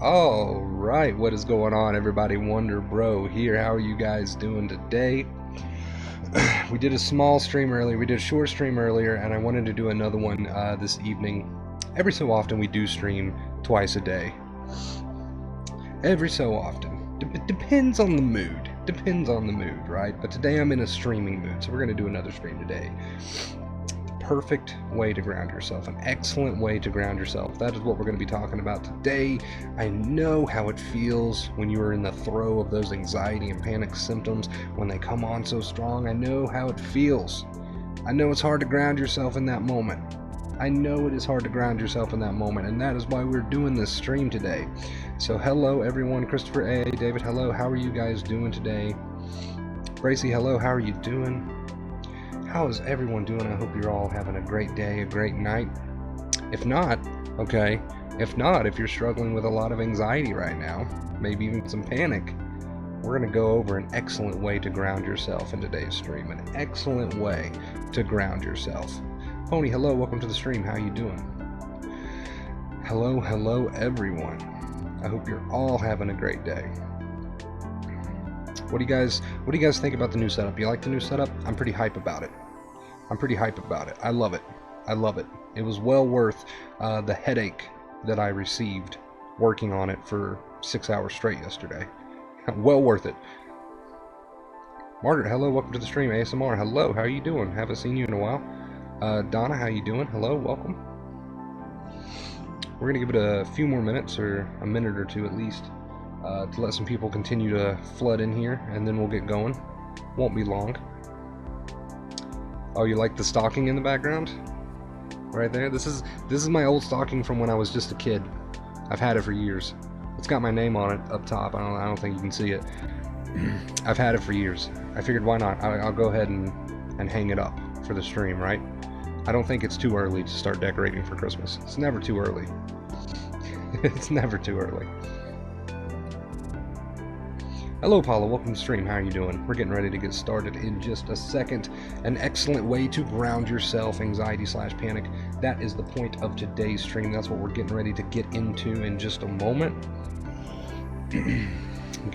All right, what is going on, everybody? Wonder Bro here. How are you guys doing today? We did a small stream earlier. We did a short stream earlier, and I wanted to do another one this evening. Every so often, we do stream twice a day. Every so often. Depends on the mood. Depends on the mood, right? But today I'm in a streaming mood, so we're going to do another stream today. Perfect way to ground yourself, an excellent way to ground yourself. That is what we're going to be talking about today. I know how it feels when you are in the throes of those anxiety and panic symptoms, when they come on so strong. I know how it feels. I know it's hard to ground yourself in that moment. I know it is hard to ground yourself in that moment, and that is why we're doing this stream today. So hello everyone. Christopher A. David, hello. How are you guys doing today? Bracy, hello. How are you doing? How is everyone doing? I hope you're all having a great day, a great night. If not, okay, if you're struggling with a lot of anxiety right now, maybe even some panic, we're going to go over an excellent way to ground yourself in today's stream. An excellent way to ground yourself. Pony, hello, welcome to the stream. How you doing? Hello, everyone. I hope you're all having a great day. What do you guys think about the new setup? You like the new setup? I'm pretty hype about it. I love it. It was well worth the headache that I received working on it for 6 hours straight yesterday. Well worth it. Margaret, hello, welcome to the stream. ASMR, hello, how are you doing? Haven't seen you in a while. Donna, how you doing? Hello, welcome. We're gonna give it a few more minutes, or a minute or two at least, to let some people continue to flood in here, and then we'll get going. Won't be long. Oh, you like the stocking in the background? Right there? This is my old stocking from when I was just a kid. I've had it for years. It's got my name on it up top. I don't think you can see it. I've had it for years. I figured, why not? I'll go ahead and hang it up for the stream, right? I don't think it's too early to start decorating for Christmas. It's never too early. It's never too early. Hello, Paula. Welcome to the stream. How are you doing? We're getting ready to get started in just a second. An excellent way to ground yourself, anxiety/panic. That is the point of today's stream. That's what we're getting ready to get into in just a moment. Give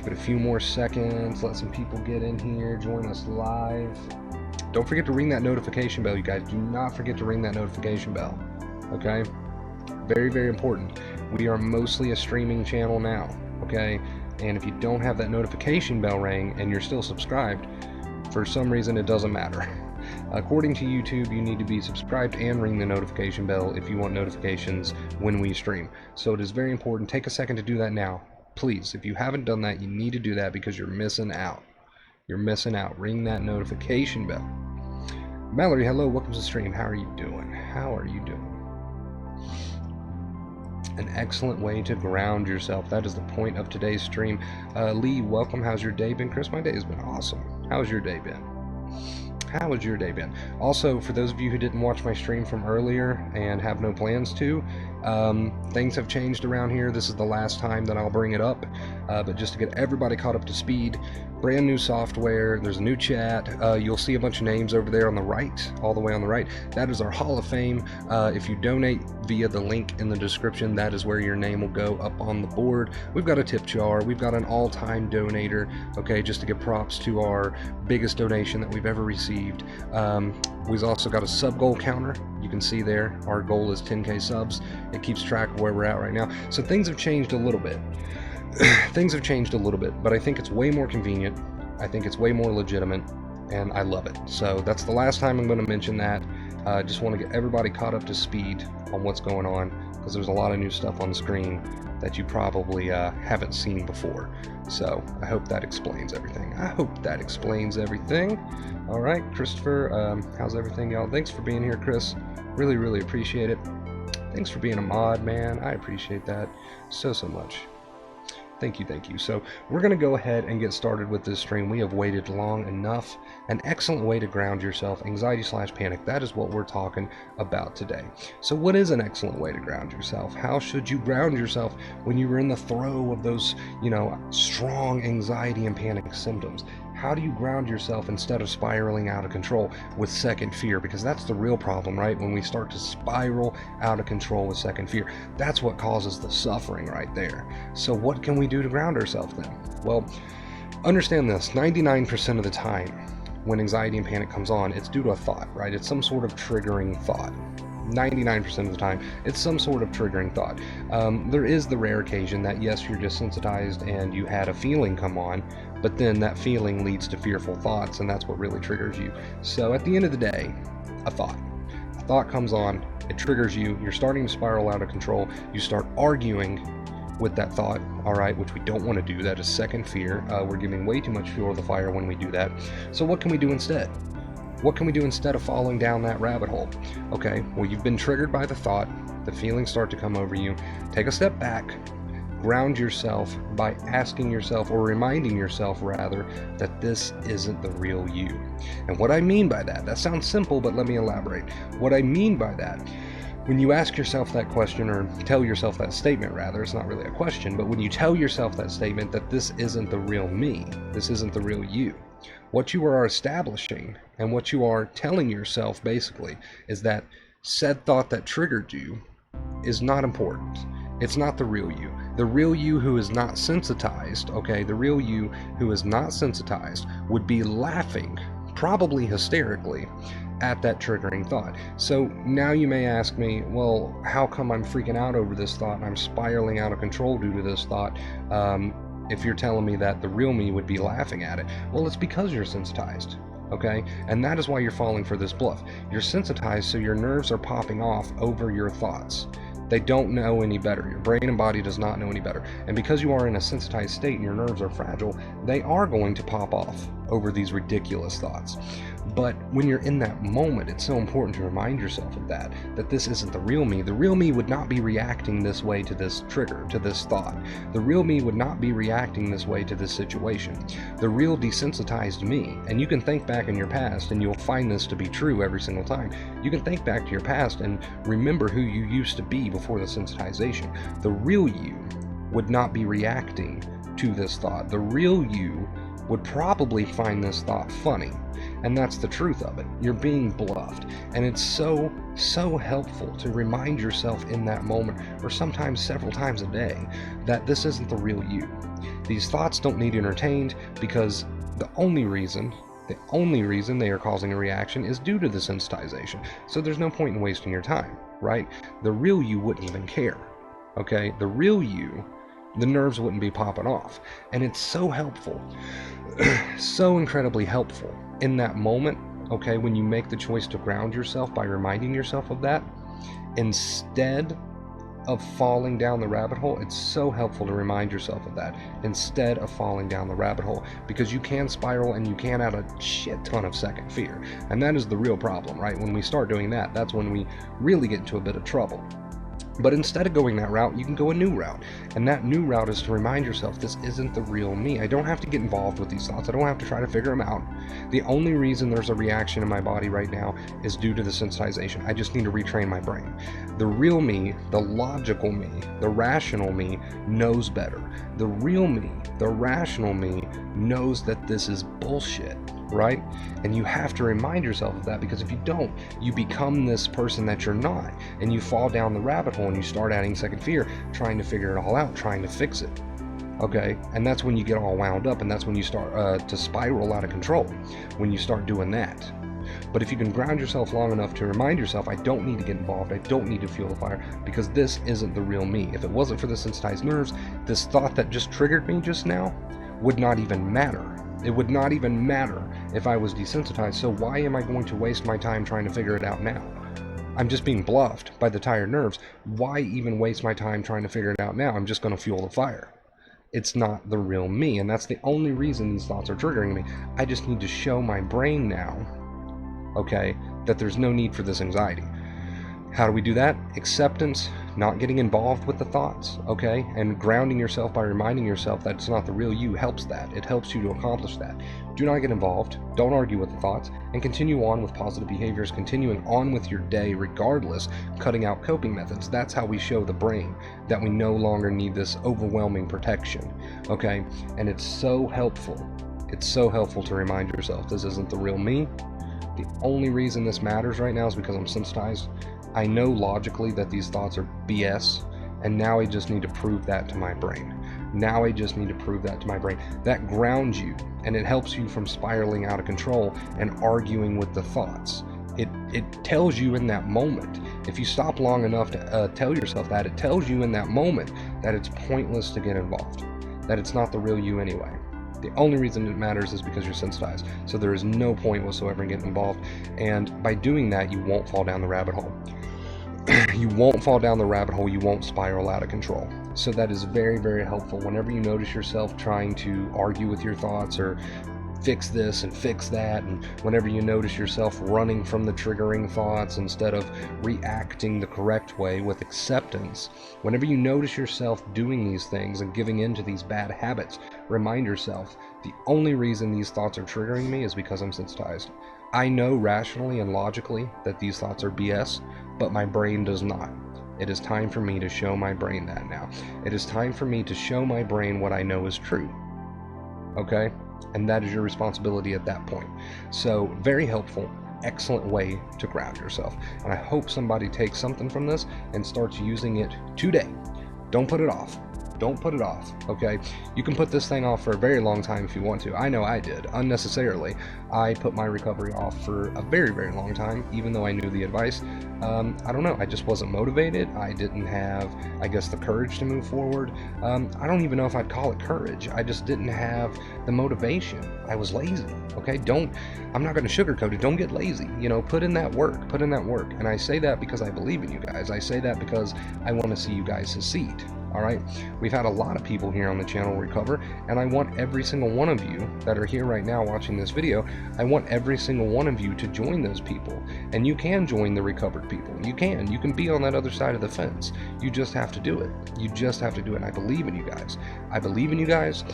it a few more seconds. Let some people get in here. Join us live. Don't forget to ring that notification bell, you guys. Do not forget to ring that notification bell. Okay? Very, very important. We are mostly a streaming channel now. Okay? And if you don't have that notification bell ring and you're still subscribed, for some reason it doesn't matter. According to YouTube, you need to be subscribed and ring the notification bell if you want notifications when we stream. So it is very important. Take a second to do that now. Please, if you haven't done that, you need to do that because you're missing out. You're missing out. Ring that notification bell. Mallory, hello. Welcome to the stream. How are you doing? How are you doing? An excellent way to ground yourself. That is the point of today's stream. Lee, welcome. How's your day been? Chris, my day has been awesome. How's your day been? How has your day been? Also, for those of you who didn't watch my stream from earlier and have no plans to, things have changed around here. This is the last time that I'll bring it up, but just to get everybody caught up to speed, brand new software, there's a new chat, you'll see a bunch of names over there on the right, all the way on the right. That is our Hall of Fame. If you donate via the link in the description, that is where your name will go up on the board. We've got a tip jar, we've got an all-time donator, okay, just to give props to our biggest donation that we've ever received. We've also got a sub goal counter. You can see there, our goal is 10K subs. It keeps track of where we're at right now. So things have changed a little bit. Things have changed a little bit, but I think it's way more convenient. I think it's way more legitimate, and I love it. So that's the last time I'm going to mention that. I just want to get everybody caught up to speed on what's going on, because there's a lot of new stuff on the screen that you probably haven't seen before. So I hope that explains everything. All right, Christopher, how's everything, y'all? Thanks for being here, Chris. Really, really appreciate it. Thanks for being a mod, man. I appreciate that so much. Thank you. So we're going to go ahead and get started with this stream. We have waited long enough. An excellent way to ground yourself, anxiety/panic. That is what we're talking about today. So what is an excellent way to ground yourself? How should you ground yourself when you were in the throes of those, strong anxiety and panic symptoms? How do you ground yourself instead of spiraling out of control with second fear? Because that's the real problem, right? When we start to spiral out of control with second fear, that's what causes the suffering right there. So what can we do to ground ourselves then? Well, understand this, 99% of the time when anxiety and panic comes on, it's due to a thought, right? It's some sort of triggering thought. 99% of the time, it's some sort of triggering thought. There is the rare occasion that, yes, you're desensitized and you had a feeling come on, but then that feeling leads to fearful thoughts, and that's what really triggers you. So at the end of the day, a thought comes on, it triggers you, you're starting to spiral out of control, you start arguing with that thought, all right, which we don't want to do. That is second fear. We're giving way too much fuel to the fire when we do that. So what can we do instead? What can we do instead of falling down that rabbit hole? Okay, well, you've been triggered by the thought, the feelings start to come over you. Take a step back, ground yourself by asking yourself, or reminding yourself rather, that this isn't the real you. And what I mean by that sounds simple, but let me elaborate. What I mean by that, when you ask yourself that question, or tell yourself that statement rather, it's not really a question, but when you tell yourself that statement that this isn't the real me, this isn't the real you, what you are establishing and what you are telling yourself basically is that said thought that triggered you is not important. It's not the real you. The real you who is not sensitized, okay, the real you who is not sensitized would be laughing, probably hysterically, at that triggering thought. So now you may ask me, well, how come I'm freaking out over this thought and I'm spiraling out of control due to this thought? If you're telling me that the real me would be laughing at it, well, it's because you're sensitized, okay? And that is why you're falling for this bluff. You're sensitized, so your nerves are popping off over your thoughts. They don't know any better. Your brain and body does not know any better. And because you are in a sensitized state and your nerves are fragile, they are going to pop off over these ridiculous thoughts. But when you're in that moment, it's so important to remind yourself of that this isn't the real me. The real me would not be reacting this way to this trigger, to this thought. The real me would not be reacting this way to this situation. The real desensitized me, and you can think back in your past and you'll find this to be true every single time. You can think back to your past and remember who you used to be before the sensitization. The real you would not be reacting to this thought. The real you would probably find this thought funny. And that's the truth of it. You're being bluffed. And it's so helpful to remind yourself in that moment, or sometimes several times a day, that this isn't the real you. These thoughts don't need entertained, because the only reason they are causing a reaction is due to the sensitization. So there's no point in wasting your time, right? The real you wouldn't even care, okay? The real you, the nerves wouldn't be popping off. And it's so helpful, so incredibly helpful in that moment, okay, when you make the choice to ground yourself by reminding yourself of that, instead of falling down the rabbit hole. It's so helpful to remind yourself of that instead of falling down the rabbit hole, because you can spiral and you can add a shit ton of second fear. And that is the real problem, right? When we start doing that, that's when we really get into a bit of trouble. But instead of going that route, you can go a new route. And that new route is to remind yourself, this isn't the real me. I don't have to get involved with these thoughts. I don't have to try to figure them out. The only reason there's a reaction in my body right now is due to the sensitization. I just need to retrain my brain. The real me, the logical me, the rational me knows better. The real me, the rational me, knows that this is bullshit, right? And you have to remind yourself of that, because if you don't, you become this person that you're not, and you fall down the rabbit hole and you start adding second fear, trying to figure it all out, trying to fix it. Okay, and that's when you get all wound up, and that's when you start to spiral out of control, when you start doing that. But if you can ground yourself long enough to remind yourself, I don't need to get involved, I don't need to fuel the fire, because this isn't the real me. If it wasn't for the sensitized nerves, this thought that just triggered me just now would not even matter. It would not even matter if I was desensitized, so why am I going to waste my time trying to figure it out now? I'm just being bluffed by the tired nerves. Why even waste my time trying to figure it out now? I'm just going to fuel the fire. It's not the real me, and that's the only reason these thoughts are triggering me. I just need to show my brain now, okay, that there's no need for this anxiety. How do we do that? Acceptance, not getting involved with the thoughts, okay? And grounding yourself by reminding yourself that it's not the real you helps that. It helps you to accomplish that. Do not get involved, don't argue with the thoughts, and continue on with positive behaviors, continuing on with your day regardless, cutting out coping methods. That's how we show the brain that we no longer need this overwhelming protection, okay? And it's so helpful It's so helpful to remind yourself this isn't the real me. The only reason this matters right now is because I'm sensitized. I know logically that these thoughts are BS, and now I just need to prove that to my brain. Now I just need to prove that to my brain. That grounds you, and it helps you from spiraling out of control and arguing with the thoughts. It tells you in that moment, if you stop long enough to tell yourself that, it tells you in that moment that it's pointless to get involved, that it's not the real you anyway. The only reason it matters is because you're sensitized. So there is no point whatsoever in getting involved. And by doing that, you won't fall down the rabbit hole. You won't fall down the rabbit hole. You won't spiral out of control. So that is very, very helpful. Whenever you notice yourself trying to argue with your thoughts or fix this and fix that, and whenever you notice yourself running from the triggering thoughts instead of reacting the correct way with acceptance, whenever you notice yourself doing these things and giving in to these bad habits, remind yourself, the only reason these thoughts are triggering me is because I'm sensitized. I know rationally and logically that these thoughts are BS, but my brain does not. It is time for me to show my brain that now. It is time for me to show my brain what I know is true. Okay? And that is your responsibility at that point. So, very helpful, excellent way to ground yourself. And I hope somebody takes something from this and starts using it today. Don't put it off. Don't put it off, okay? You can put this thing off for a very long time if you want to. I know I did, unnecessarily. I put my recovery off for a very, very long time, even though I knew the advice. I don't know, I just wasn't motivated. I didn't have, I guess, the courage to move forward. I don't even know if I'd call it courage. I just didn't have the motivation. I was lazy, okay? I'm not gonna sugarcoat it. Don't get lazy, you know, put in that work. And I say that because I believe in you guys. I say that because I wanna see you guys succeed. All right, we've had a lot of people here on the channel recover, and I want every single one of you that are here right now watching this video, I want every single one of you to join those people. And you can join the recovered people. You can be on that other side of the fence. You just have to do it. You just have to do it. And I believe in you guys. I believe in you guys.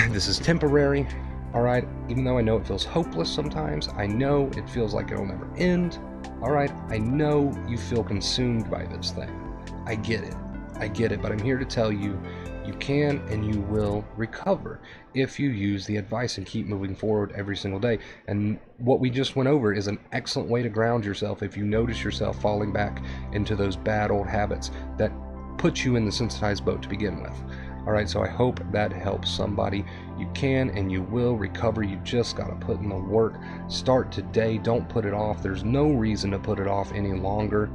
This is temporary. All right, even though I know it feels hopeless sometimes, I know it feels like it'll never end. All right, I know you feel consumed by this thing. I get it, but I'm here to tell you, you can and you will recover if you use the advice and keep moving forward every single day. And what we just went over is an excellent way to ground yourself if you notice yourself falling back into those bad old habits that put you in the sensitized boat to begin with. All right, so I hope that helps somebody. You can and you will recover. You just got to put in the work. Start today. Don't put it off. There's no reason to put it off any longer.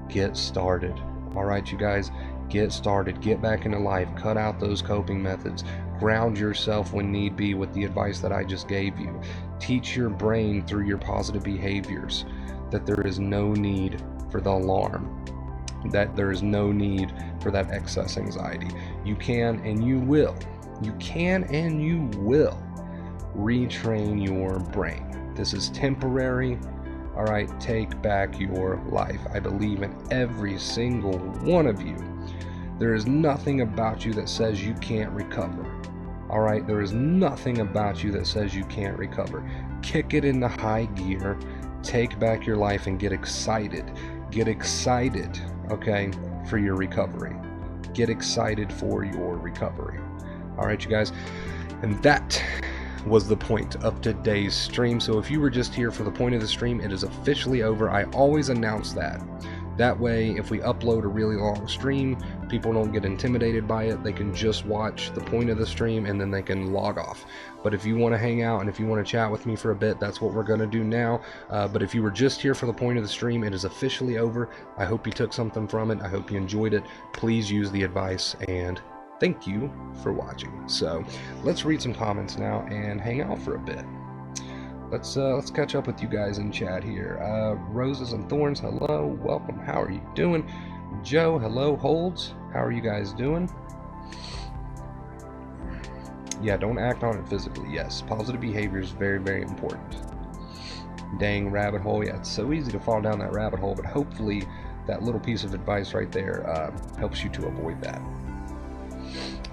Get started. All right, you guys. Get started, get back into life, cut out those coping methods, ground yourself when need be with the advice that I just gave you. Teach your brain through your positive behaviors that there is no need for the alarm, that there is no need for that excess anxiety. You can and you will. You can and you will retrain your brain. This is temporary. All right, take back your life. I believe in every single one of you. There is nothing about you that says you can't recover. All right, there is nothing about you that says you can't recover. Kick it into high gear, take back your life, and get excited. Get excited, okay, for your recovery. Get excited for your recovery. All right, you guys, and that was the point of today's stream. So if you were just here for the point of the stream, it is officially over. I always announce that. That way, if we upload a really long stream, people don't get intimidated by it. They can just watch the point of the stream and then they can log off. But if you want to hang out and if you want to chat with me for a bit, that's what we're going to do now. But if you were just here for the point of the stream, it is officially over. I hope you took something from it. I hope you enjoyed it. Please use the advice, and thank you for watching. So let's read some comments now and hang out for a bit. Let's catch up with you guys in chat here. Roses and Thorns, hello, welcome. How are you doing? Joe, hello. Holds, how are you guys doing? Yeah, don't act on it physically. Yes, positive behavior is very, very important. Dang, rabbit hole. Yeah, it's so easy to fall down that rabbit hole, but hopefully that little piece of advice right there helps you to avoid that.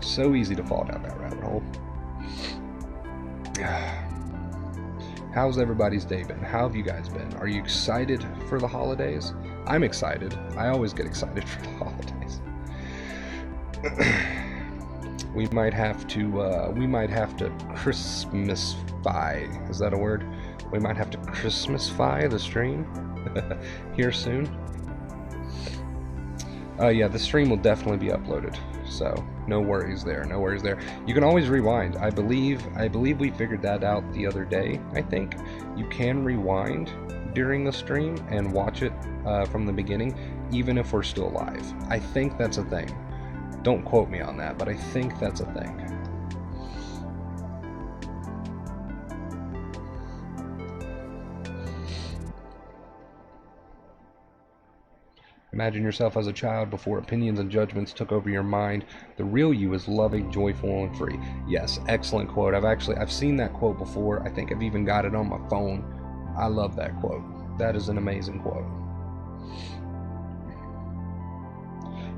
So easy to fall down that rabbit hole. How's everybody's day been? How have you guys been? Are you excited for the holidays? I'm excited. I always get excited for the holidays. we might have to Christmasify. Is that a word? We might have to Christmasify the stream here soon. Yeah, the stream will definitely be uploaded, so no worries there. No worries there. You can always rewind. I believe we figured that out the other day. I think you can rewind during the stream and watch it from the beginning, even if we're still live. I think that's a thing. Don't quote me on that, but I think that's a thing. Imagine yourself as a child before opinions and judgments took over your mind. The real you is loving, joyful, and free. Yes, excellent quote. I've seen that quote before. I think I've even got it on my phone. I love that quote. That is an amazing quote.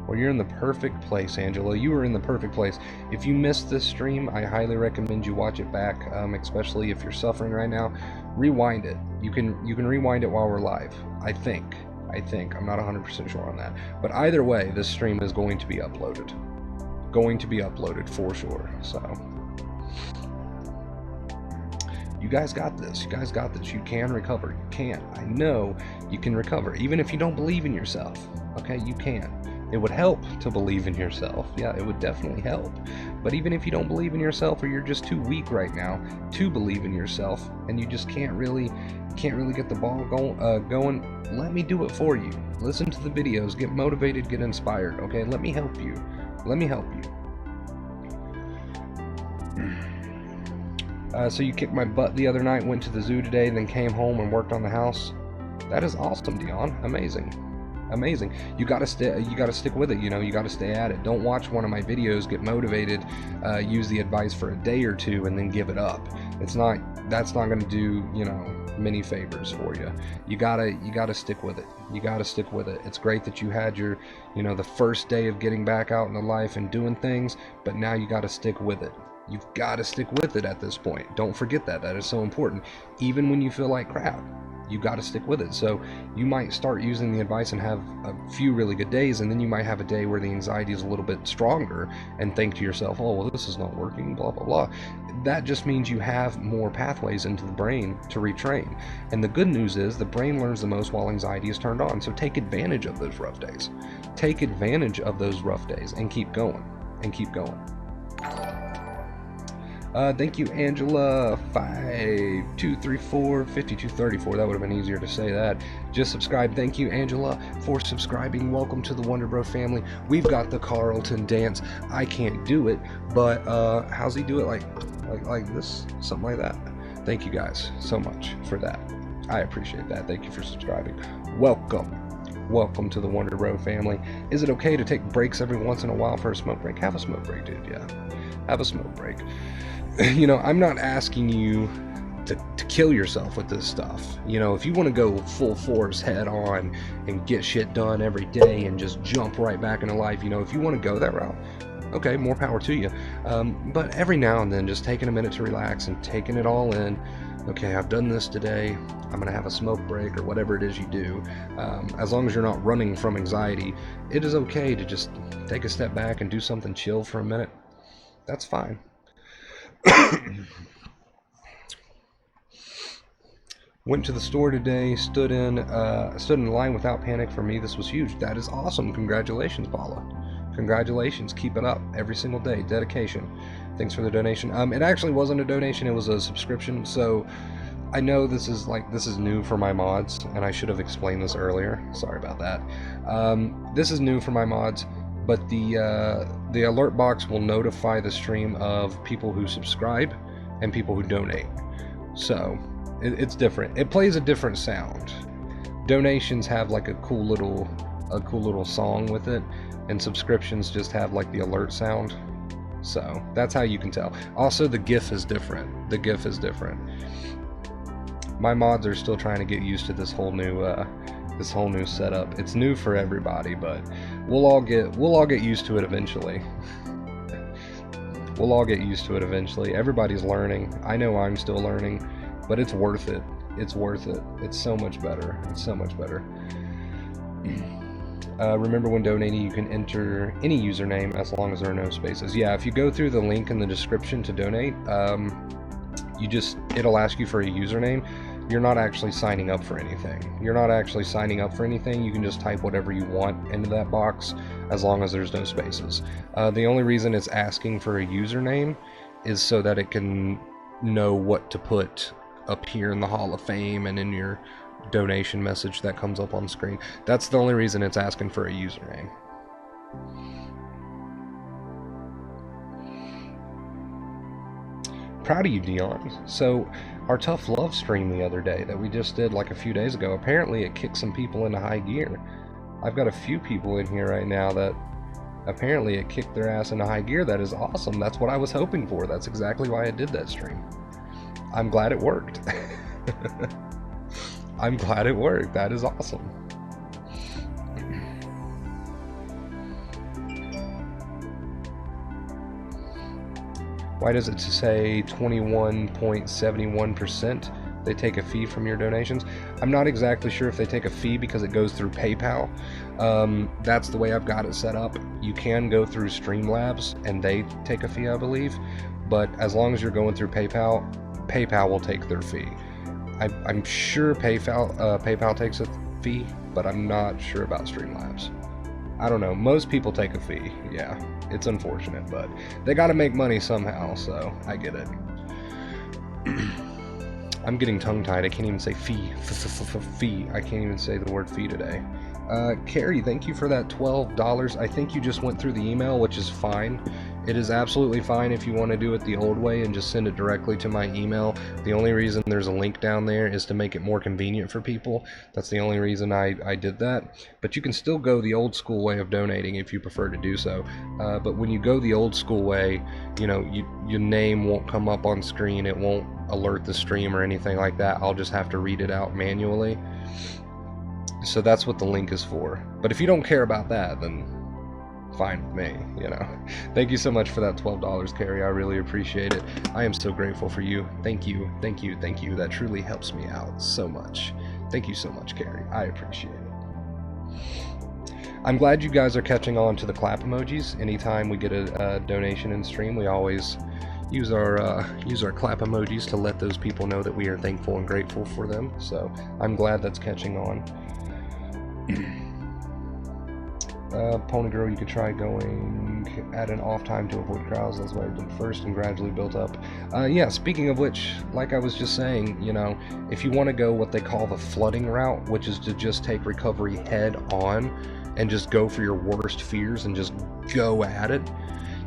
Well, you're in the perfect place, Angela. You are in the perfect place. If you missed this stream, I highly recommend you watch it back, especially if you're suffering right now. Rewind it. You can rewind it while we're live, I think. I'm not 100% sure on that. But either way, this stream is going to be uploaded. Going to be uploaded for sure. So you guys got this. You guys got this. You can recover. You can. I know you can recover. Even if you don't believe in yourself. Okay, you can. It would help to believe in yourself. Yeah, it would definitely help. But even if you don't believe in yourself, or you're just too weak right now to believe in yourself, and you just can't really get the ball going, let me do it for you. Listen to the videos, get motivated, get inspired. Okay, let me help you. Let me help you. So you kicked my butt the other night, went to the zoo today, then came home and worked on the house. That is awesome, Dion. Amazing. Amazing. You gotta stick with it. You gotta stay at it. Don't watch one of my videos, get motivated, use the advice for a day or two, and then give it up. That's not gonna do many favors for you. You gotta stick with it. You gotta stick with it. It's great that you had your the first day of getting back out into life and doing things, but now you gotta stick with it. You've got to stick with it at this point. Don't forget that. That is so important. Even when you feel like crap, you got to stick with it. So you might start using the advice and have a few really good days, and then you might have a day where the anxiety is a little bit stronger and think to yourself, oh, well, this is not working, blah, blah, blah. That just means you have more pathways into the brain to retrain. And the good news is the brain learns the most while anxiety is turned on. So take advantage of those rough days. Take advantage of those rough days and keep going and keep going. Thank you, Angela. 5234-5234. That would have been easier to say that. Just subscribe. Thank you, Angela, for subscribing. Welcome to the Wonder Bro family. We've got the Carlton dance. I can't do it, but how's he do it? Like this, something like that. Thank you guys so much for that. I appreciate that. Thank you for subscribing. Welcome to the Wonder Bro family. Is it okay to take breaks every once in a while for a smoke break? Have a smoke break, dude. Yeah, have a smoke break. I'm not asking you to kill yourself with this stuff. If you want to go full force head on and get shit done every day and just jump right back into life, if you want to go that route, okay, more power to you. But every now and then, just taking a minute to relax and taking it all in. Okay, I've done this today. I'm going to have a smoke break or whatever it is you do. As long as you're not running from anxiety, it is okay to just take a step back and do something chill for a minute. That's fine. Went to the store today, stood in line without panic. For me, this was huge. That is awesome. Congratulations, Paula. Congratulations. Keep it up every single day. Dedication. Thanks for the donation. It actually wasn't a donation, it was a subscription. So I know this is new for my mods, and I should have explained this earlier. Sorry about that. This is new for my mods. But the alert box will notify the stream of people who subscribe and people who donate. So it's different. It plays a different sound. Donations have like a cool little song with it, and subscriptions just have like the alert sound. So that's how you can tell. Also, the GIF is different. The GIF is different. My mods are still trying to get used to this whole new setup. It's new for everybody, but we'll all get used to it eventually. We'll all get used to it eventually. Everybody's learning. I know I'm still learning, but it's worth it. It's worth it. It's so much better. It's so much better. Remember, when donating, you can enter any username as long as there are no spaces. Yeah, if you go through the link in the description to donate, it'll ask you for a username. You're not actually signing up for anything. You can just type whatever you want into that box as long as there's no spaces. The only reason it's asking for a username is so that it can know what to put up here in the Hall of Fame and in your donation message that comes up on screen. That's the only reason it's asking for a username. Proud of you, Dion. So our Tough Love stream the other day that we just did like a few days ago, apparently it kicked some people into high gear. I've got a few people in here right now that apparently it kicked their ass into high gear. That is awesome. That's what I was hoping for. That's exactly why I did that stream. I'm glad it worked. I'm glad it worked. That is awesome. Why does it say 21.71%? They take a fee from your donations? I'm not exactly sure if they take a fee because it goes through PayPal. That's the way I've got it set up. You can go through Streamlabs and they take a fee, I believe. But as long as you're going through PayPal, PayPal will take their fee. I'm sure PayPal takes a fee, but I'm not sure about Streamlabs. I don't know. Most people take a fee. Yeah, it's unfortunate, but they got to make money somehow, so I get it. I'm getting tongue-tied. I can't even say fee. Fee. I can't even say the word fee today. Carrie, thank you for that $12. I think you just went through the email, which is fine. It is absolutely fine if you want to do it the old way and just send it directly to my email. The only reason there's a link down there is to make it more convenient for people. That's the only reason I did that. But you can still go the old school way of donating if you prefer to do so. But when you go the old school way, you know, your name won't come up on screen. It won't alert the stream or anything like that. I'll just have to read it out manually. So that's what the link is for. But if you don't care about that, then fine with me, you know. Thank you so much for that $12, Carrie. I really appreciate it. I am so grateful for you. Thank you, thank you, thank you. That truly helps me out so much. Thank you so much, Carrie. I appreciate it. I'm glad you guys are catching on to the clap emojis. Anytime we get a donation in stream, we always use our clap emojis to let those people know that we are thankful and grateful for them. So I'm glad that's catching on. Pony Girl, you could try going at an off time to avoid crowds. That's what I did first and gradually built up. Yeah, speaking of which, like I was just saying, you know, if you want to go what they call the flooding route, which is to just take recovery head on and just go for your worst fears and just go at it.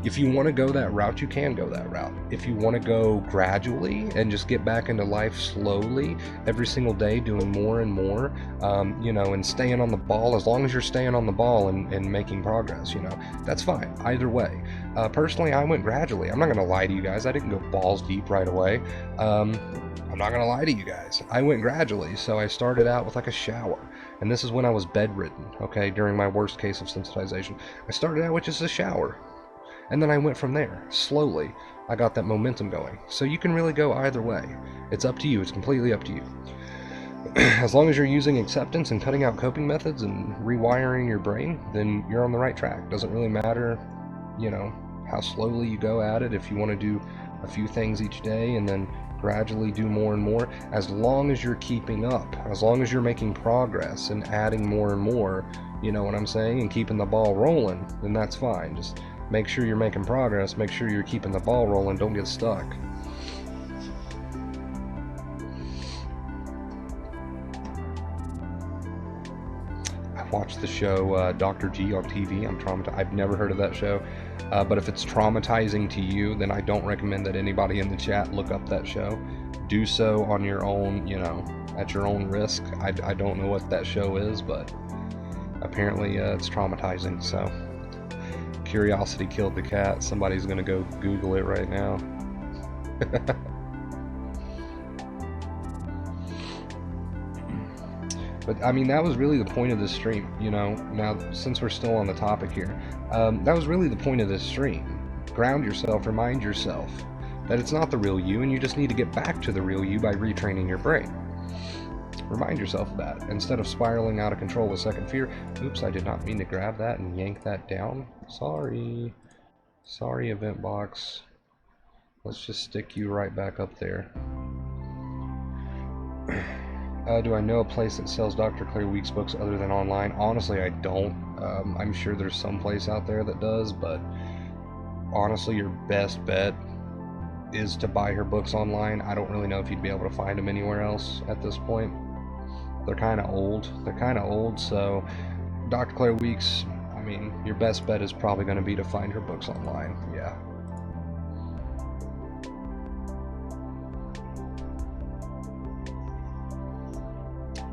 If you want to go that route, you can go that route. If you want to go gradually and just get back into life slowly, every single day doing more and more, you know, and staying on the ball, as long as you're staying on the ball and making progress, you know, that's fine. Either way. Personally, I went gradually. I'm not going to lie to you guys. I didn't go balls deep right away. I'm not going to lie to you guys. I went gradually. So I started out with like a shower. And this is when I was bedridden, okay, during my worst case of sensitization. I started out with just a shower. And then I went from there, slowly. I got that momentum going. So you can really go either way. It's up to you. It's completely up to you. As long as you're using acceptance and cutting out coping methods and rewiring your brain, then you're on the right track. Doesn't really matter, you know, how slowly you go at it. If you want to do a few things each day and then gradually do more and more, as long as you're keeping up, as long as you're making progress and adding more and more, you know what I'm saying, and keeping the ball rolling, then that's fine. Just make sure you're making progress, make sure you're keeping the ball rolling, don't get stuck. I watched the show Dr. G on TV. I'm traumatized. I've never heard of that show. But if it's traumatizing to you, then I don't recommend that anybody in the chat look up that show. Do so on your own, you know, at your own risk. I don't know what that show is, but apparently it's traumatizing, so. Curiosity killed the cat. Somebody's gonna go Google it right now. But I mean, that was really the point of this stream, you know. Now, since we're still on the topic here, that was really the point of this stream. Ground yourself, remind yourself that it's not the real you, and you just need to get back to the real you by retraining your brain. Remind yourself of that. Instead of spiraling out of control with second fear. Oops, I did not mean to grab that and yank that down. Sorry. Sorry, event box. Let's just stick you right back up there. Do I know a place that sells Dr. Claire Weekes books other than online? Honestly, I don't. I'm sure there's some place out there that does, but honestly, your best bet is to buy her books online. I don't really know if you'd be able to find them anywhere else at this point. They're kind of old. So Dr. Claire Weekes, I mean, your best bet is probably going to be to find her books online. Yeah.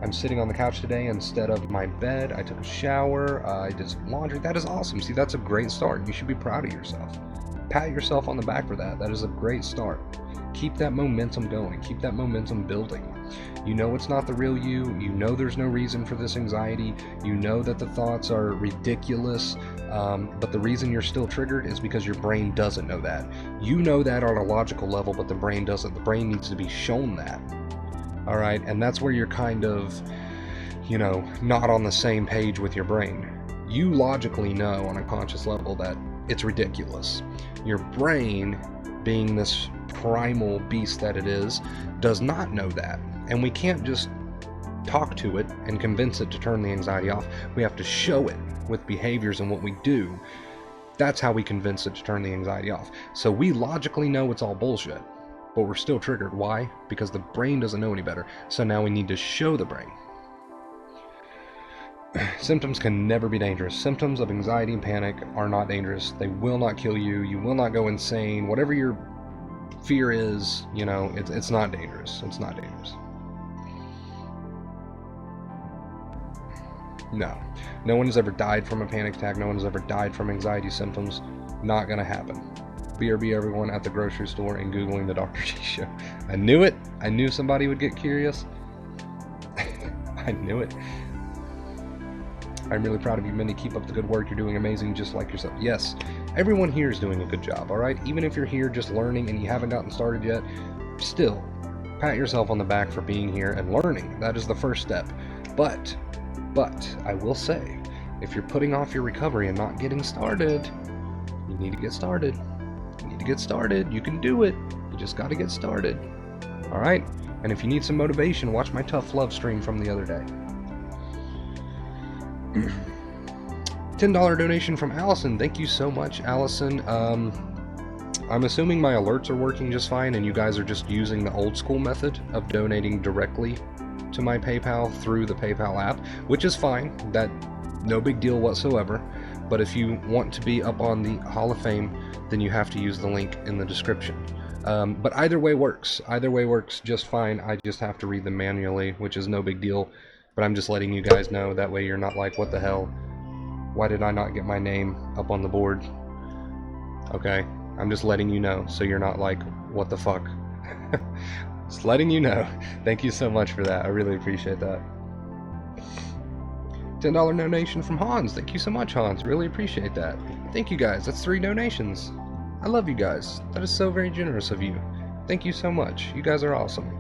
I'm sitting on the couch today instead of my bed. I took a shower. I did some laundry. That is awesome. See, that's a great start. You should be proud of yourself. Pat yourself on the back for that. That is a great start. Keep that momentum going. Keep that momentum building. You know it's not the real you. You know there's no reason for this anxiety. You know that the thoughts are ridiculous. But the reason you're still triggered is because your brain doesn't know that. You know that on a logical level, but the brain doesn't. The brain needs to be shown that. All right, and that's where you're kind of, you know, not on the same page with your brain. You logically know on a conscious level that it's ridiculous. Your brain, being this primal beast that it is, does not know that. And we can't just talk to it and convince it to turn the anxiety off. We have to show it with behaviors and what we do. That's how we convince it to turn the anxiety off. So we logically know it's all bullshit, but we're still triggered. Why? Because the brain doesn't know any better. So now we need to show the brain. Symptoms can never be dangerous. Symptoms of anxiety and panic are not dangerous. They will not kill you. You will not go insane. Whatever your fear is, you know, it's not dangerous. It's not dangerous. No one has ever died from a panic attack. No one has ever died from anxiety symptoms. Not gonna happen. BRB everyone at the grocery store and Googling the Dr. G show. I knew it. I knew somebody would get curious. I knew it. I'm really proud of you, Mindy. Keep up the good work. You're doing amazing, just like yourself. Yes, everyone here is doing a good job, all right? Even if you're here just learning and you haven't gotten started yet, still, pat yourself on the back for being here and learning. That is the first step. But, I will say, if you're putting off your recovery and not getting started, you need to get started. You need to get started. You can do it. You just got to get started. All right? And if you need some motivation, watch my Tough Love stream from the other day. $10 donation from Allison. Thank you so much, Allison. I'm assuming my alerts are working just fine and you guys are just using the old school method of donating directly to my PayPal through the PayPal app, which is fine. That no big deal whatsoever. But if you want to be up on the Hall of Fame, then you have to use the link in the description. But either way works. Either way works just fine. I just have to read them manually, which is no big deal. But I'm just letting you guys know, that way you're not like, what the hell? Why did I not get my name up on the board? Okay, I'm just letting you know, so you're not like, what the fuck? Just letting you know. Thank you so much for that. I really appreciate that. $10 donation from Hans. Thank you so much, Hans. Really appreciate that. Thank you guys. That's 3 donations. I love you guys. That is so very generous of you. Thank you so much. You guys are awesome.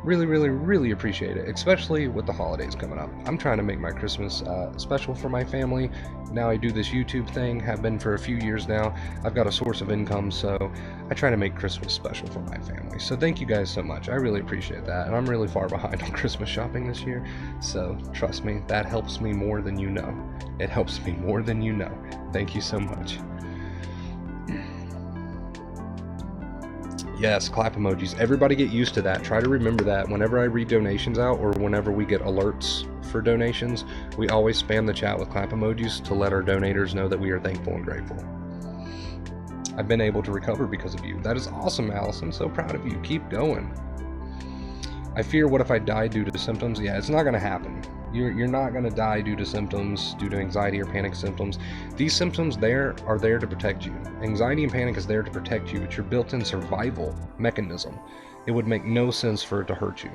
Really, really, really appreciate it, especially with the holidays coming up. I'm trying to make my Christmas special for my family. Now I do this YouTube thing, have been for a few years now. I've got a source of income, so I try to make Christmas special for my family. So thank you guys so much. I really appreciate that. And I'm really far behind on Christmas shopping this year. So trust me, that helps me more than you know. It helps me more than you know. Thank you so much. Yes, clap emojis. Everybody get used to that. Try to remember that whenever I read donations out or whenever we get alerts for donations, we always spam the chat with clap emojis to let our donators know that we are thankful and grateful. I've been able to recover because of you. That is awesome, Alice. I'm so proud of you. Keep going. I fear, what if I die due to symptoms? Yeah, it's not going to happen. You're not going to die due to symptoms, due to anxiety or panic symptoms. These symptoms are there to protect you. Anxiety and panic is there to protect you. It's your built-in survival mechanism. It would make no sense for it to hurt you.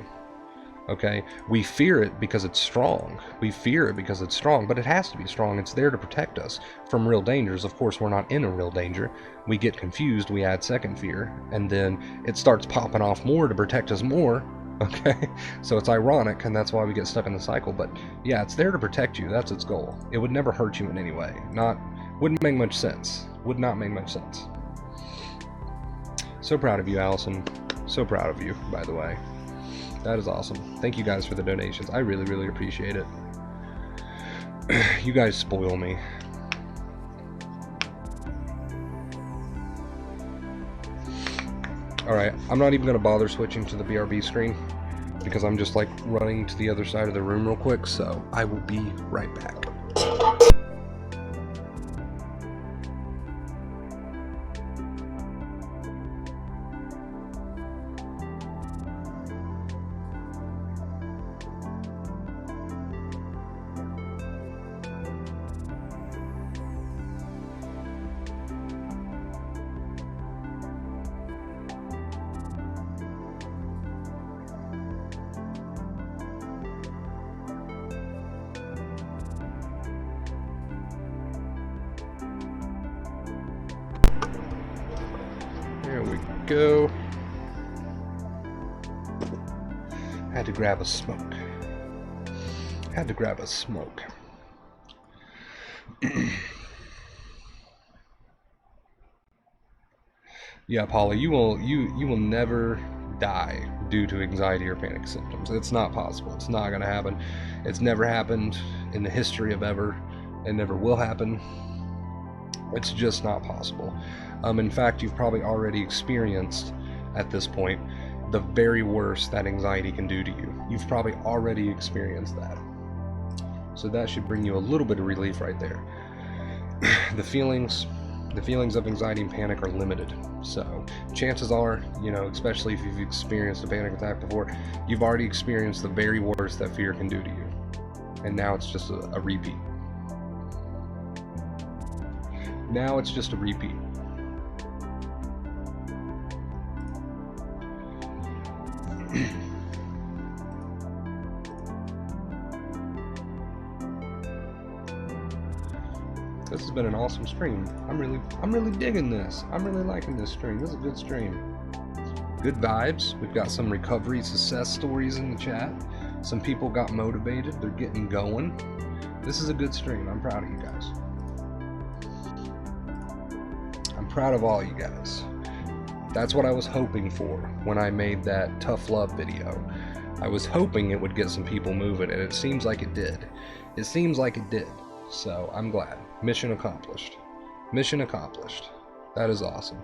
Okay? We fear it because it's strong. We fear it because it's strong, but it has to be strong. It's there to protect us from real dangers. Of course, we're not in a real danger. We get confused, we add second fear, and then it starts popping off more to protect us more. Okay, so it's ironic, and that's why we get stuck in the cycle. But yeah, it's there to protect you. That's its goal. It would never hurt you in any way. Wouldn't make much sense. Would not make much sense. So proud of you, Allison. So proud of you, by the way. That is awesome. Thank you guys for the donations. I really, really appreciate it. You guys spoil me. Alright, I'm not even going to bother switching to the BRB screen because I'm just like running to the other side of the room real quick, so I will be right back. There we go. Had to grab a smoke. Had to grab a smoke. Yeah, Paula, you will never die due to anxiety or panic symptoms. It's not possible. It's not going to happen. It's never happened in the history of ever. It never will happen. It's just not possible. In fact, you've probably already experienced at this point the very worst that anxiety can do to you. You've probably already experienced that. So that should bring you a little bit of relief right there. The feelings of anxiety and panic are limited. So chances are, you know, especially if you've experienced a panic attack before, you've already experienced the very worst that fear can do to you. And now it's just a repeat. Now it's just a repeat. This has been an awesome stream. I'm really digging this. I'm really liking this stream. This is a good stream. Good vibes. We've got some recovery success stories in the chat. Some people got motivated. They're getting going. This is a good stream. I'm proud of you guys. I'm proud of all you guys. That's what I was hoping for when I made that tough love video. I was hoping it would get some people moving, and it seems like it did. It seems like it did. So I'm glad. Mission accomplished. Mission accomplished. That is awesome.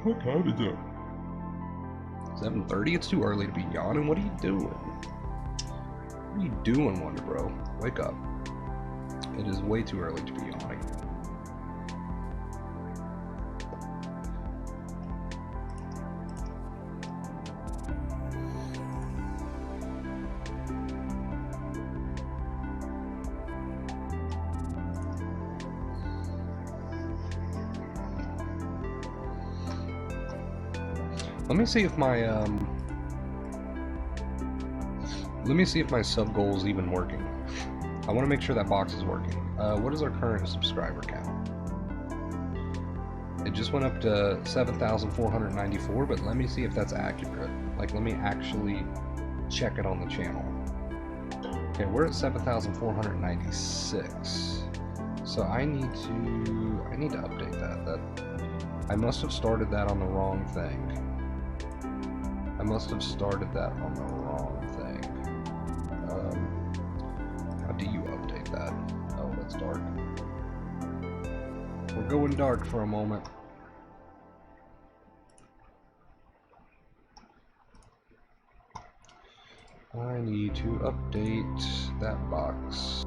What time is it? 7:30? It's too early to be yawning. What are you doing? What are you doing, Wonder Bro? Wake up. It is way too early to be yawning. Let me see if my sub goal is even working. I want to make sure that box is working. What is our current subscriber count? It just went up to 7,494, but let me see if that's accurate. Like, let me actually check it on the channel. Okay, we're at 7,496. So I need to update that. I must have started that on the wrong thing. How do you update that? Oh, that's dark. We're going dark for a moment. I need to update that box.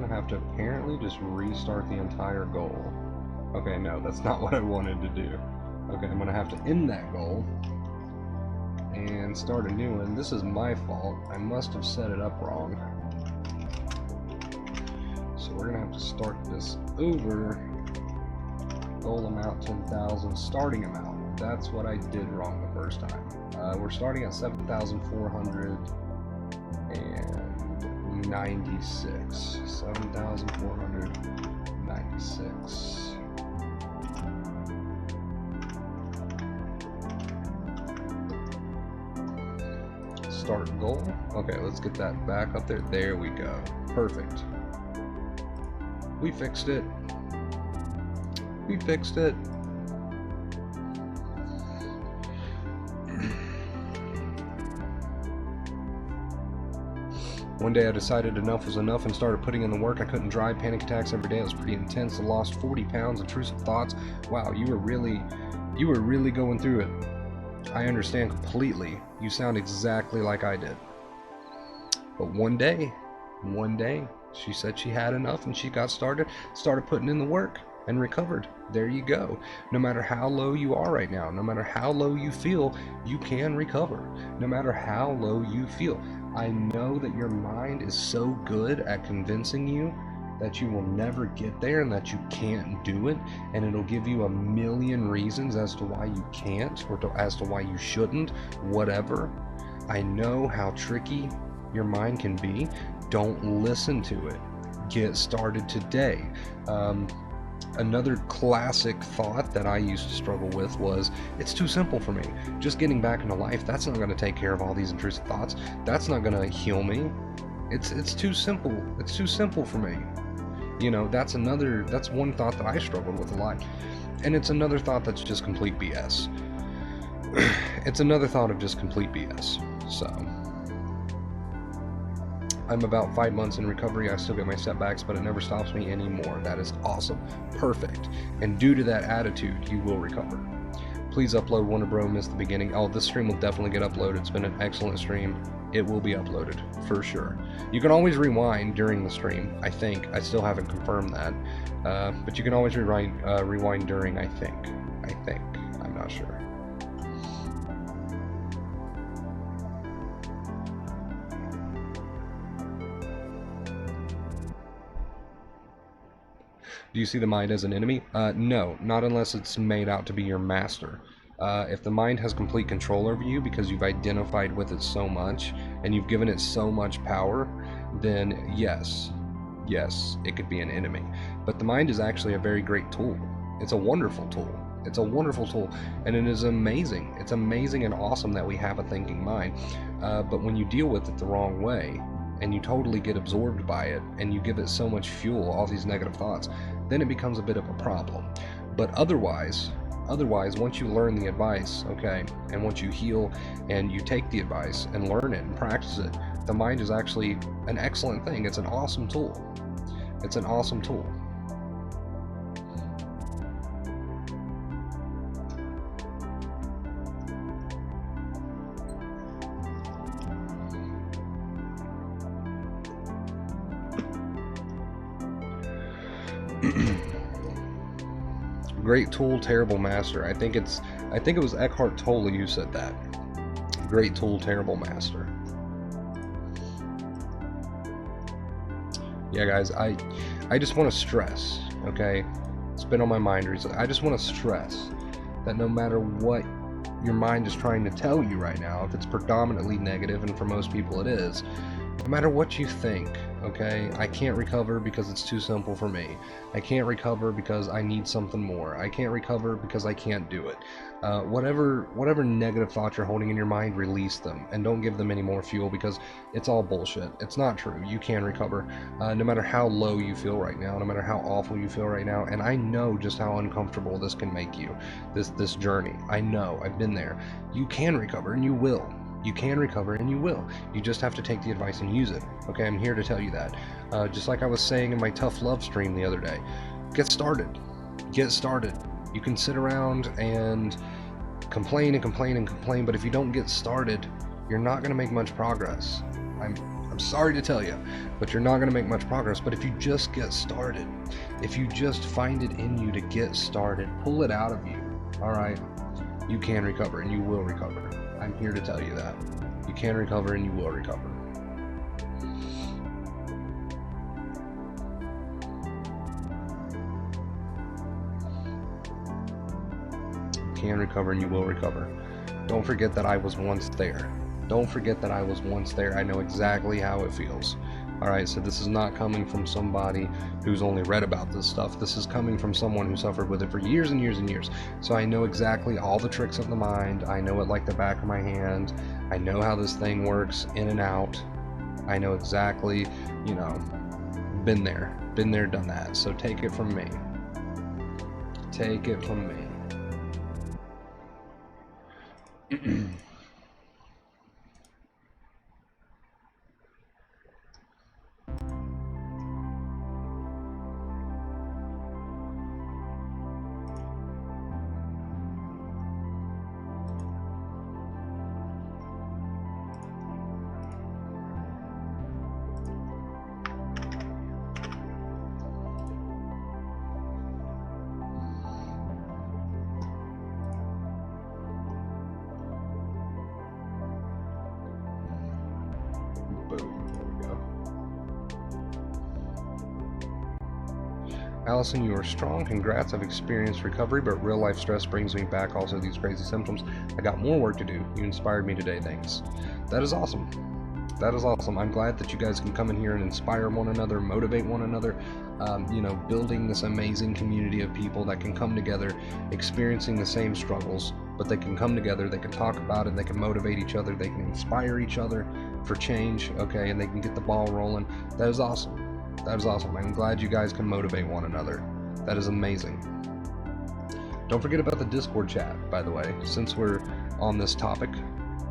Have to apparently just restart the entire goal. Okay, no, that's not what I wanted to do. Okay, I'm gonna have to end that goal and start a new one. This is my fault. I must have set it up wrong. So we're gonna have to start this over. Goal amount 10,000, starting amount. That's what I did wrong the first time. We're starting at 7,496. 7,496. Start goal. Okay, let's get that back up there. There we go. Perfect. We fixed it. We fixed it. One day I decided enough was enough and started putting in the work. I couldn't drive, panic attacks every day. It was pretty intense. I lost 40 pounds, intrusive thoughts. Wow, you were really going through it. I understand completely. You sound exactly like I did. But one day, she said she had enough and she got started putting in the work and recovered. There you go. No matter how low you are right now, no matter how low you feel, you can recover. No matter how low you feel. I know that your mind is so good at convincing you that you will never get there and that you can't do it, and it'll give you a million reasons as to why you can't, or as to why you shouldn't, whatever. I know how tricky your mind can be. Don't listen to it. Get started today. Another classic thought that I used to struggle with was, it's too simple for me. Just getting back into life, that's not going to take care of all these intrusive thoughts. That's not going to heal me. It's too simple. It's too simple for me. You know, that's one thought that I struggled with a lot. And it's another thought that's just complete BS. It's another thought of just complete BS. So, I'm about 5 months in recovery. I still get my setbacks, but it never stops me anymore. That is awesome. Perfect. And due to that attitude, you will recover. Please upload Wonder Bro, missed the beginning. Oh, this stream will definitely get uploaded. It's been an excellent stream. It will be uploaded, for sure. You can always rewind during the stream, I think. I still haven't confirmed that. But you can always rewind during, I think. I'm not sure. Do you see the mind as an enemy? No, not unless it's made out to be your master. If the mind has complete control over you because you've identified with it so much and you've given it so much power, then yes, it could be an enemy. But the mind is actually a very great tool. It's a wonderful tool. It's a wonderful tool, and it is amazing. It's amazing and awesome that we have a thinking mind. But when you deal with it the wrong way, and you totally get absorbed by it, and you give it so much fuel, all these negative thoughts, then it becomes a bit of a problem. But otherwise, once you learn the advice, okay, and once you heal and you take the advice and learn it and practice it, the mind is actually an excellent thing. It's an awesome tool. It's an awesome tool. Great tool, terrible master. I think it was Eckhart Tolle who said that. Great tool, terrible master. Yeah, guys, I just want to stress, okay? It's been on my mind recently. I just want to stress that no matter what your mind is trying to tell you right now, if it's predominantly negative, and for most people it is, no matter what you think, okay, I can't recover because it's too simple for me. I can't recover because I need something more. I can't recover because I can't do it. Whatever negative thoughts you're holding in your mind, release them and don't give them any more fuel, because it's all bullshit. It's not true. You can recover, no matter how low you feel right now, no matter how awful you feel right now. And I know just how uncomfortable this can make you, this journey. I know. I've been there. You can recover, and you will. You can recover, and you will. You just have to take the advice and use it. Okay, I'm here to tell you that. Just like I was saying in my tough love stream the other day, get started. Get started. You can sit around and complain and complain and complain, but if you don't get started, you're not going to make much progress. I'm sorry to tell you, but you're not going to make much progress. But if you just get started, if you just find it in you to get started, pull it out of you, all right, you can recover, and you will recover. I'm here to tell you that. You can recover, and you will recover. can recover and you will recover. Don't forget that I was once there. Don't forget that I was once there. I know exactly how it feels. Alright, so this is not coming from somebody who's only read about this stuff. This is coming from someone who suffered with it for years and years and years. So I know exactly all the tricks of the mind. I know it like the back of my hand. I know how this thing works in and out. I know exactly, you know, been there, done that. So take it from me. Take it from me. Allison, you are strong. Congrats. I've experienced recovery, but real life stress brings me back. Also, these crazy symptoms. I got more work to do. You inspired me today. Thanks. That is awesome. That is awesome. I'm glad that you guys can come in here and inspire one another, motivate one another. You know, building this amazing community of people that can come together, experiencing the same struggles, but they can come together, they can talk about it, they can motivate each other, they can inspire each other for change, okay, and they can get the ball rolling. That is awesome. That is awesome. I'm glad you guys can motivate one another. That is amazing. Don't forget about the Discord chat, by the way, since we're on this topic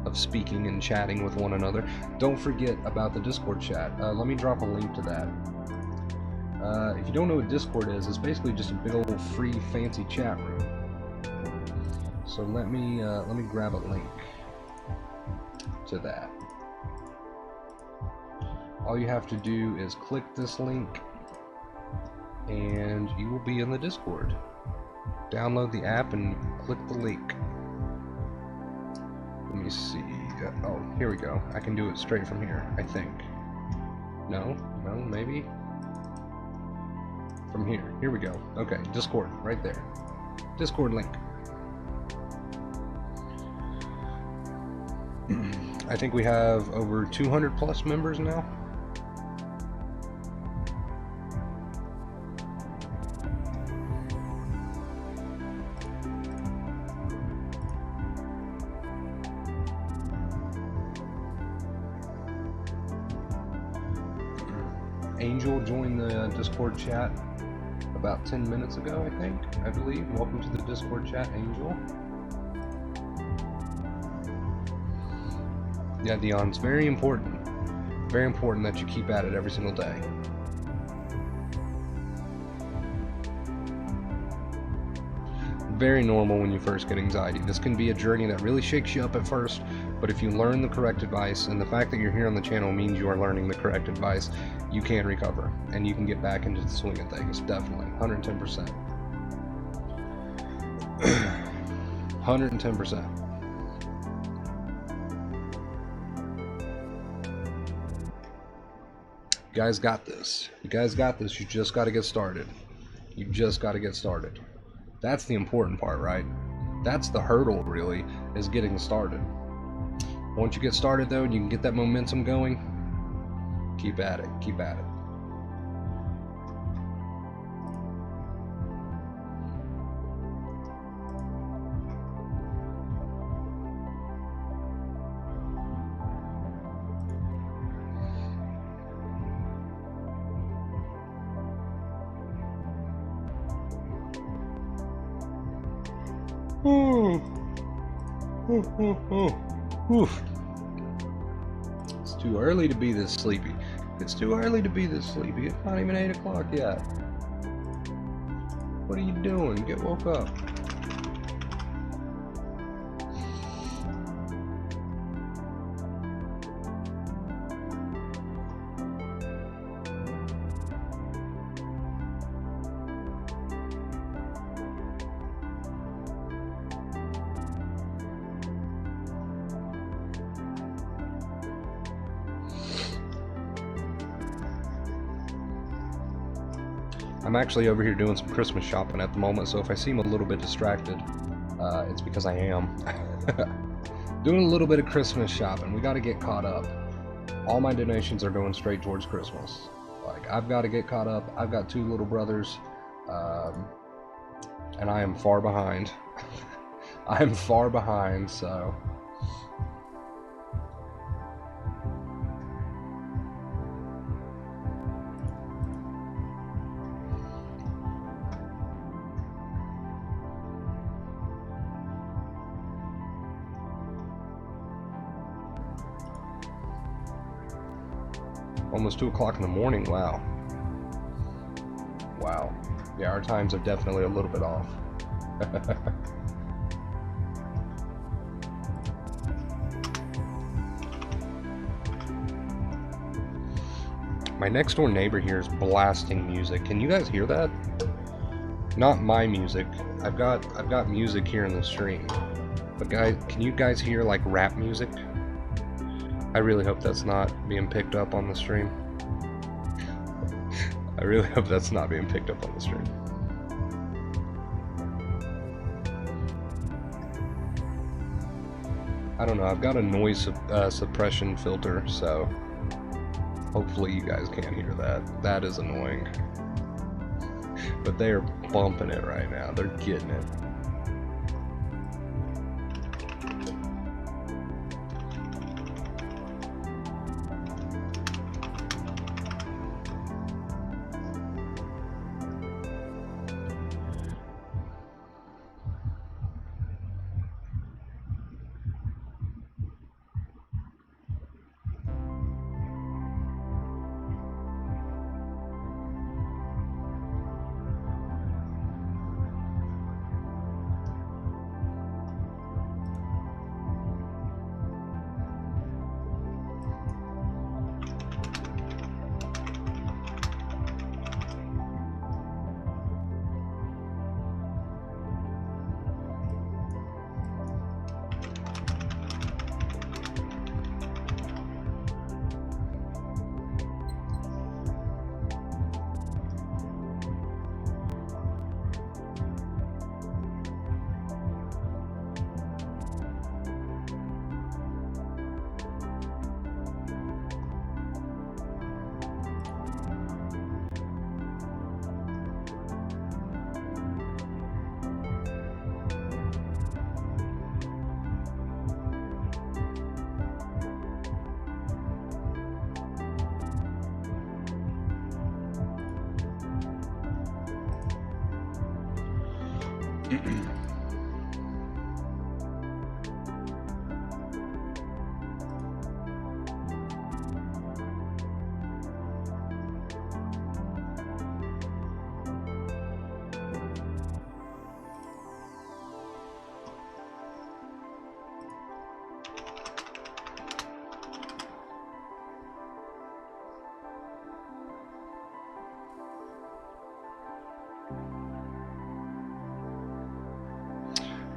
of speaking and chatting with one another. Don't forget about the Discord chat. Let me drop a link to that. If you don't know what Discord is, it's basically just a big old free fancy chat room. So let me grab a link to that. All you have to do is click this link and you will be in the Discord. Download the app and click the link. Let me see. Oh, here we go. I can do it straight from here, I think. No, maybe from here. Here we go. Okay, Discord, right there. Discord link. I think we have over 200 plus members now. Angel joined the Discord chat about 10 minutes ago, I believe. Welcome to the Discord chat, Angel. Yeah, Dion, it's very important that you keep at it every single day. Very normal when you first get anxiety. This can be a journey that really shakes you up at first, but if you learn the correct advice, and the fact that you're here on the channel means you are learning the correct advice, you can recover, and you can get back into the swing of things, definitely, 110%. 110%. You guys got this. You guys got this. You just got to get started. You just got to get started. That's the important part, right? That's the hurdle, really, is getting started. Once you get started, though, and you can get that momentum going, keep at it. Keep at it. Oof. It's too early to be this sleepy. It's too early to be this sleepy. It's not even 8 o'clock yet. What are you doing? Get woke up. I'm actually over here doing some Christmas shopping at the moment, so if I seem a little bit distracted, It's because I am. Doing a little bit of Christmas shopping. We got to get caught up. All my donations are going straight towards Christmas. Like, I've got to get caught up. I've got 2 little brothers, and I am far behind. I am far behind, so... Almost 2 o'clock in the morning, wow. Wow. Yeah, our times are definitely a little bit off. My next door neighbor here is blasting music. Can you guys hear that? Not my music. I've got music here in the stream. But guys, can you guys hear like rap music? I really hope that's not being picked up on the stream. I really hope that's not being picked up on the stream. I don't know, I've got a noise suppression filter, so hopefully you guys can't hear that. That is annoying. But they are bumping it right now. They're getting it.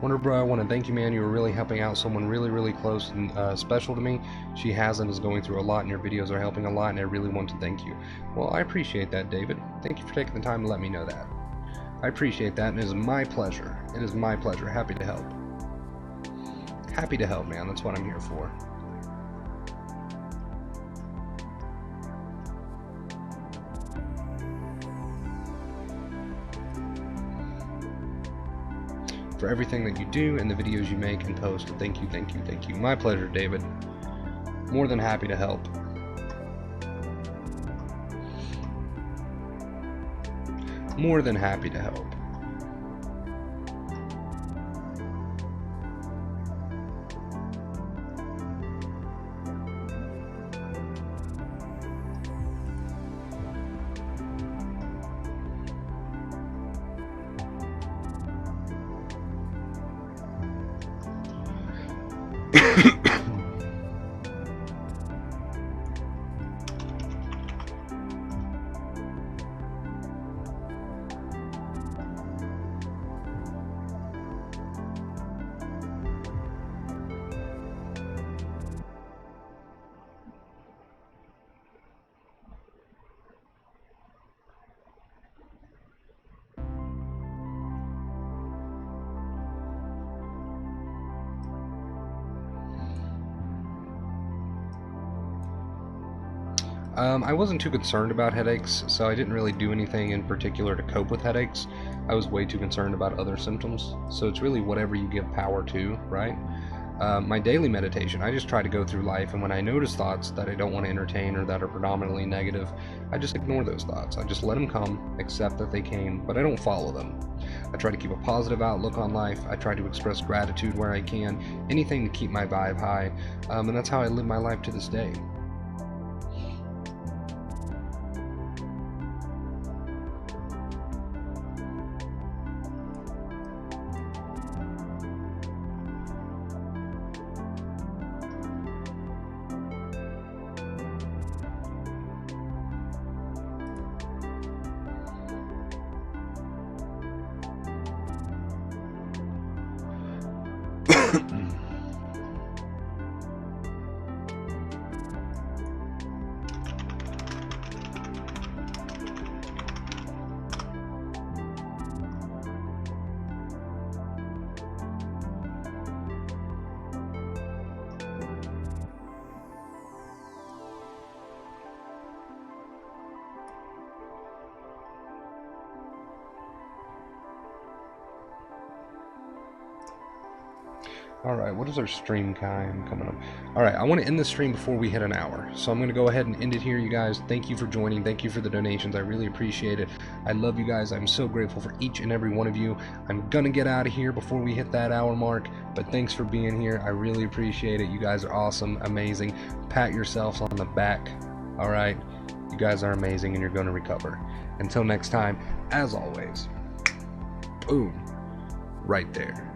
Wonder Bro, I want to thank you, man. You were really helping out someone really close and special to me. She has and is going through a lot, and your videos are helping a lot, and I really want to thank you. Well, I appreciate that, David. Thank you for taking the time to let me know that. I appreciate that, and it is my pleasure. It is my pleasure. Happy to help. Happy to help, man. That's what I'm here for. For everything that you do and the videos you make and post. Thank you, thank you, thank you. My pleasure, David. More than happy to help. More than happy to help. I wasn't too concerned about headaches, so I didn't really do anything in particular to cope with headaches. I was way too concerned about other symptoms. So it's really whatever you give power to, right? My daily meditation, I just try to go through life, and when I notice thoughts that I don't want to entertain or that are predominantly negative, I just ignore those thoughts. I just let them come, accept that they came, but I don't follow them. I try to keep a positive outlook on life. I try to express gratitude where I can, anything to keep my vibe high, and that's how I live my life to this day. Alright, what is our stream time coming up? Alright, I want to end the stream before we hit an hour. So I'm going to go ahead and end it here, you guys. Thank you for joining. Thank you for the donations. I really appreciate it. I love you guys. I'm so grateful for each and every one of you. I'm going to get out of here before we hit that hour mark. But thanks for being here. I really appreciate it. You guys are awesome, amazing. Pat yourselves on the back. Alright? You guys are amazing and you're going to recover. Until next time, as always, boom, right there.